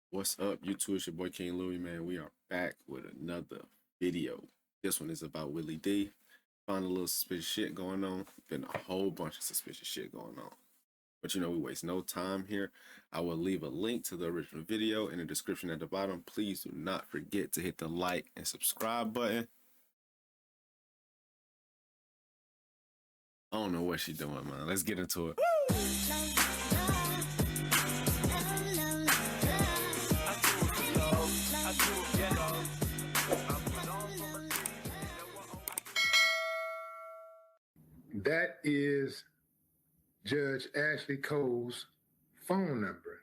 What's up, YouTube? It's your boy KKingLLouie, man. We are back with another video. This one is about Willie D. Found a little suspicious shit going on. Been a whole bunch of suspicious shit going on. But you know, we waste no time here. I will leave a link to the original video in the description at the bottom. Please do not forget to hit the like and subscribe button. I don't know what she's doing, man. Let's get into it. That is Judge Ashley Cole's phone number.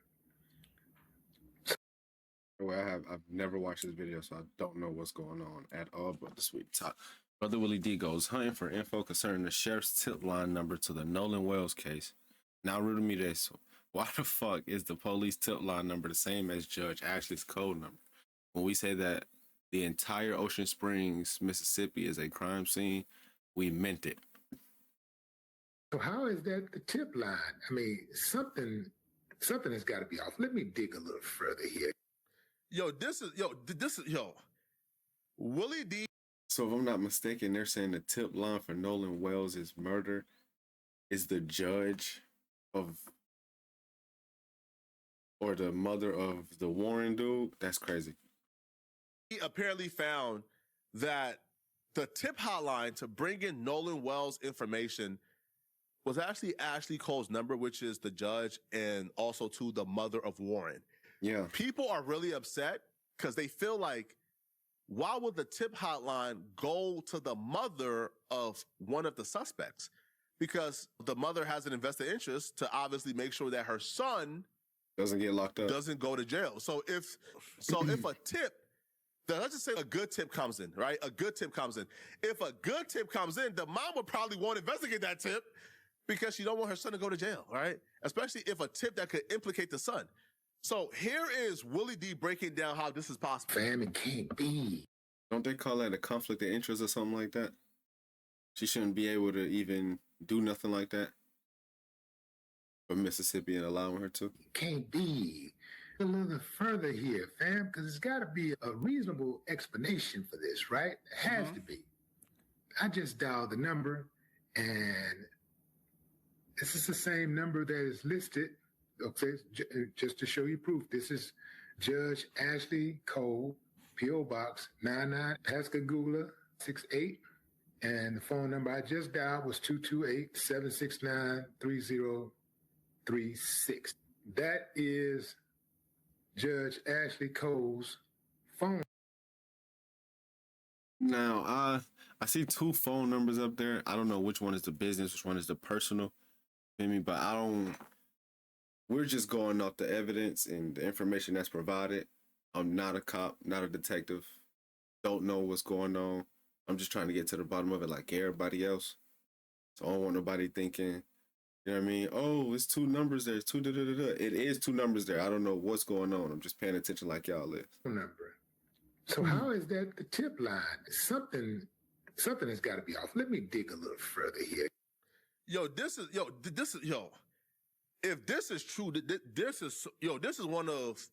Well, I've never watched this video, so I don't know what's going on at all. But the sweet top. Brother Willie D goes hunting for info concerning the sheriff's tip line number to the Nolan Wells case. Now, riddle me this. Why the fuck is the police tip line number the same as Judge Ashley's code number? When we say that the entire Ocean Springs, Mississippi is a crime scene, we meant it. So how is that the tip line? I mean, something has got to be off. Let me dig a little further here. This is Willie D. So if I'm not mistaken, they're saying the tip line for Nolan Wells' murder is the judge of, or the mother of the Warren dude. That's crazy. He apparently found that the tip hotline to bring in Nolan Wells information was actually Ashley Cole's number, which is the judge, and also to the mother of Warren. Yeah. People are really upset because they feel like, why would the tip hotline go to the mother of one of the suspects? Because the mother has an invested interest to obviously make sure that her son Doesn't get locked up. doesn't go to jail. So if a tip, let's just say a good tip comes in, right? A good tip comes in. If a good tip comes in, the mom would probably want to investigate that tip because she don't want her son to go to jail, right? Especially if a tip that could implicate the son. So here is Willie D breaking down how this is possible. Fam, it can't be. Don't they call that a conflict of interest or something like that? She shouldn't be able to even do nothing like that for Mississippi and allowing her to. It can't be. A little further here, fam, because there's got to be a reasonable explanation for this, right? It has to be. I just dialed the number, and this is the same number that is listed. Okay, just to show you proof, this is Judge Ashley Cole, P.O. Box 99, Pascagoula 68, and the phone number I just dialed was 228-769-3036. That is Judge Ashley Cole's phone. Now, I see two phone numbers up there. I don't know which one is the business, which one is the personal. Feel me? But we're just going off the evidence and the information that's provided. I'm not a cop, not a detective. Don't know what's going on. I'm just trying to get to the bottom of it like everybody else. So I don't want nobody thinking, you know what I mean? Oh, it's two numbers there. It's two da-da-da-da. It is two numbers there. I don't know what's going on. I'm just paying attention like y'all is. Number. So how is that the tip line? Something has got to be off. Let me dig a little further here. This is if this is true, this is one of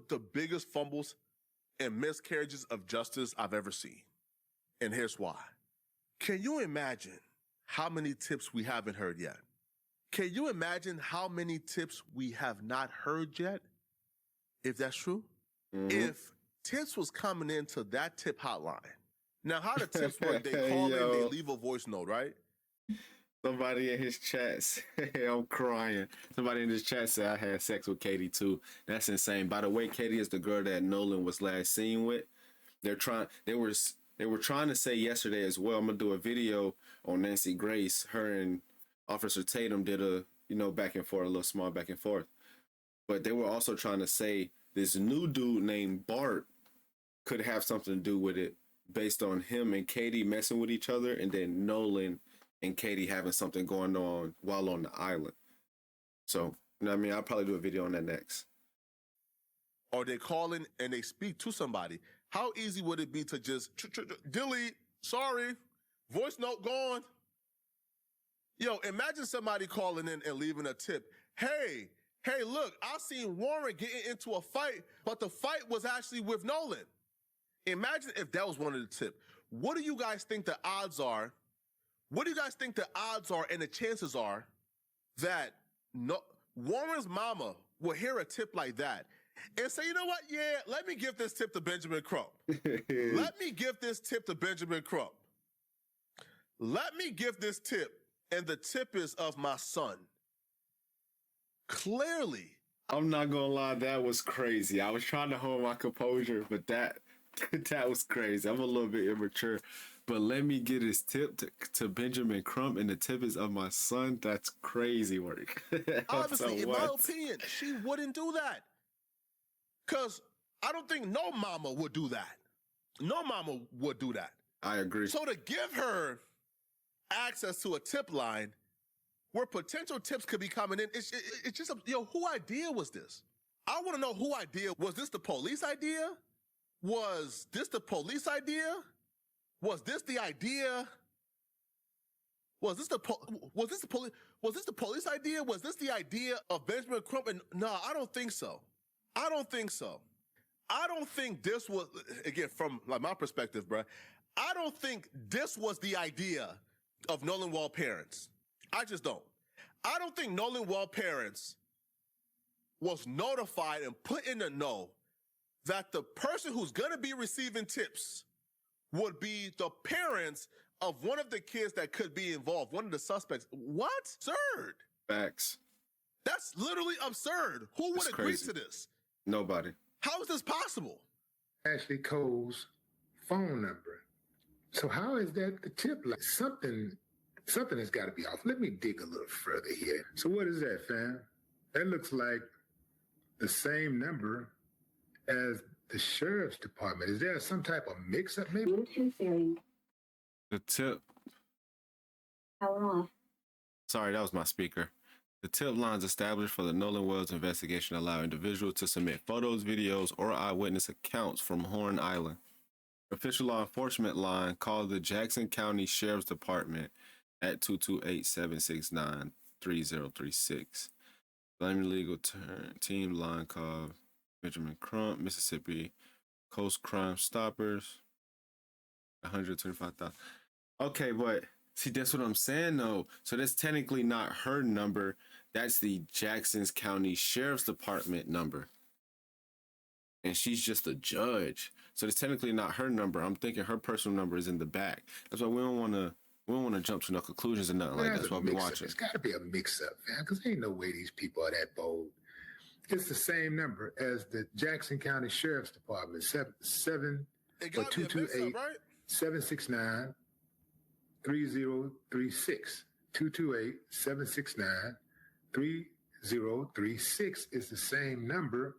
the biggest fumbles and miscarriages of justice I've ever seen. And here's why. Can you imagine how many tips we haven't heard yet? Can you imagine how many tips we have not heard yet? If that's true? If tips was coming into that tip hotline. Now, how the tips work, they call in, they leave a voice note, right? Somebody in his chat said, I'm crying. Somebody in his chat said, I had sex with Katie too. That's insane. By the way, Katie is the girl that Nolan was last seen with. They were trying to say yesterday as well, I'm gonna do a video on Nancy Grace. Her and Officer Tatum did a, back and forth, a little small back and forth. But they were also trying to say this new dude named Bart could have something to do with it based on him and Katie messing with each other, and then Nolan and Katie having something going on while on the island. So, you know what I mean? I'll probably do a video on that next. Or they call in and they speak to somebody. How easy would it be to just delete, sorry, voice note gone? Imagine somebody calling in and leaving a tip. Hey, hey, look, I seen Warren getting into a fight, but the fight was actually with Nolan. Imagine if that was one of the tips. What do you guys think the odds are? What do you guys think the odds are and the chances are that Warren's mama will hear a tip like that and say, you know what? Yeah, let me give this tip to Benjamin Crump. Let me give this tip to Benjamin Crump. Let me give this tip, and the tip is of my son. Clearly. I'm not gonna lie, that was crazy. I was trying to hold my composure, but that was crazy. I'm a little bit immature. But let me get his tip to Benjamin Crump, and the tip is of my son. That's crazy work. Obviously, in my opinion, she wouldn't do that. Because I don't think no mama would do that. No mama would do that. I agree. So to give her access to a tip line where potential tips could be coming in, it's just, who idea was this? I want to know who idea. Was this the police idea? Was this the police idea? Was this the idea? Was this the police idea? Was this the idea of Benjamin Crump? And no, I don't think so. I don't think so. I don't think this was, again, from like my perspective, bro, I don't think this was the idea of Nolan Wall parents. I just don't. I don't think Nolan Wall parents was notified and put in the know that the person who's going to be receiving tips would be the parents of one of the kids that could be involved, one of the suspects. What? Absurd. Facts. That's literally absurd. Who would agree to this? Nobody. How is this possible? Ashley Cole's phone number. So how is that the tip? Like something has got to be off. Let me dig a little further here. So what is that, fam? That looks like the same number as the sheriff's department. Is there some type of mix-up maybe? The tip. Power off. Sorry, that was my speaker. The tip lines established for the Nolan Wells investigation allow individuals to submit photos, videos, or eyewitness accounts from Horn Island. Official law enforcement line called the Jackson County Sheriff's Department at 228-769-3036. Blaming legal team line called Benjamin Crump, Mississippi Coast Crime Stoppers. 125,000. Okay, but see, that's what I'm saying though. So that's technically not her number. That's the Jackson County Sheriff's Department number. And she's just a judge. So it's technically not her number. I'm thinking her personal number is in the back. That's why we don't want to jump to no conclusions or nothing like that. That's why we're watching. It's got to be a mix-up, man, because ain't no way these people are that bold. It's the same number as the Jackson County Sheriff's Department, 228 769 3036. 228 769 3036 is the same number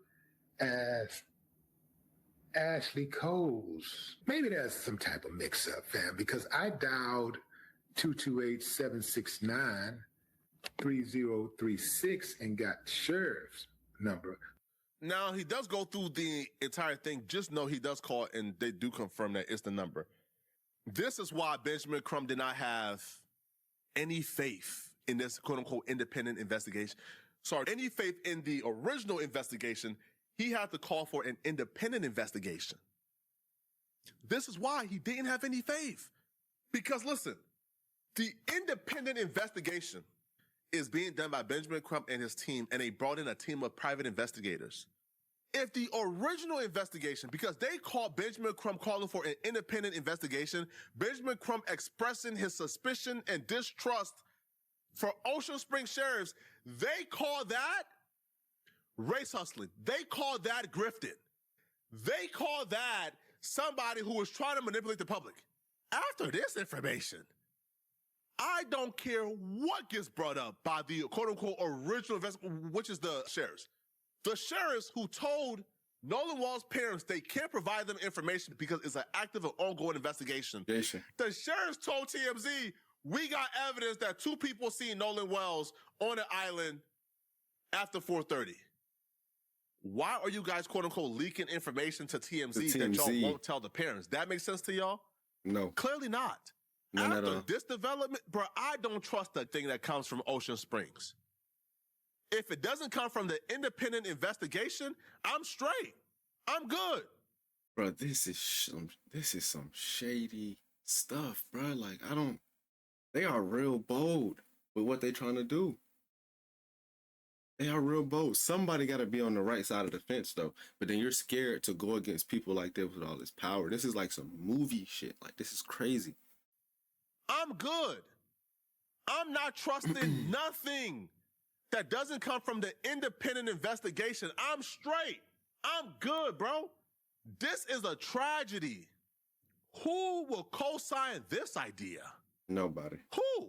as Ashley Cole's. Maybe there's some type of mix-up, fam, because I dialed 228 769 3036 and got sheriff's number. Now, he does go through the entire thing. Just know he does call, and they do confirm that it's the number. This is why Benjamin Crump did not have any faith in this quote-unquote independent investigation. Sorry, any faith in the original investigation. He had to call for an independent investigation. This is why he didn't have any faith. Because listen, the independent investigation is being done by Benjamin Crump and his team, and they brought in a team of private investigators. If the original investigation, because they called Benjamin Crump calling for an independent investigation, Benjamin Crump expressing his suspicion and distrust for Ocean Springs sheriffs, they call that race hustling. They call that grifting. They call that somebody who was trying to manipulate the public. After this information, I don't care what gets brought up by the quote-unquote original investigation, which is the sheriffs. The sheriffs who told Nolan Wall's parents they can't provide them information because it's an active and ongoing investigation. The sheriffs told TMZ, we got evidence that 2 people seen Nolan Wells on an island after 4:30. Why are you guys, quote unquote, leaking information to TMZ that y'all won't tell the parents? That makes sense to y'all? No. Clearly not. After this development, bro, I don't trust the thing that comes from Ocean Springs. If it doesn't come from the independent investigation, I'm straight. I'm good. Bro, this is some shady stuff, bro. Like, they are real bold with what they trying to do. They are real bold. Somebody got to be on the right side of the fence, though. But then you're scared to go against people like this with all this power. This is like some movie shit. Like, this is crazy. I'm good. I'm not trusting nothing that doesn't come from the independent investigation. I'm straight. I'm good, bro. This is a tragedy. Who will co-sign this idea? Nobody. Who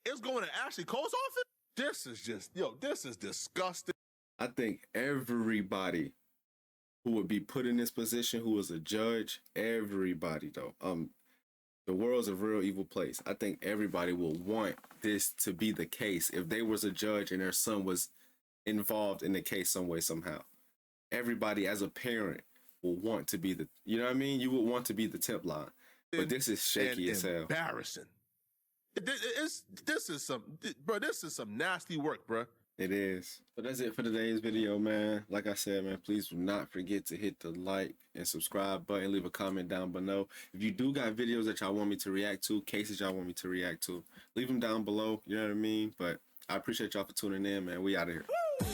is going to actually co-sign it? This is just, this is disgusting. I think everybody who would be put in this position, who is a judge, everybody though, the world's a real evil place. I think everybody will want this to be the case if they was a judge and their son was involved in the case some way, somehow. Everybody as a parent will want to be you know what I mean? You would want to be the tip line. But this is shaky as hell. Embarrassing. This is some nasty work, bro. It is. So that's it for today's video, man. Like I said, man, please do not forget to hit the like and subscribe button. Leave a comment down below. If you do got videos that y'all want me to react to, cases y'all want me to react to, leave them down below. You know what I mean? But I appreciate y'all for tuning in, man. We out of here. Woo!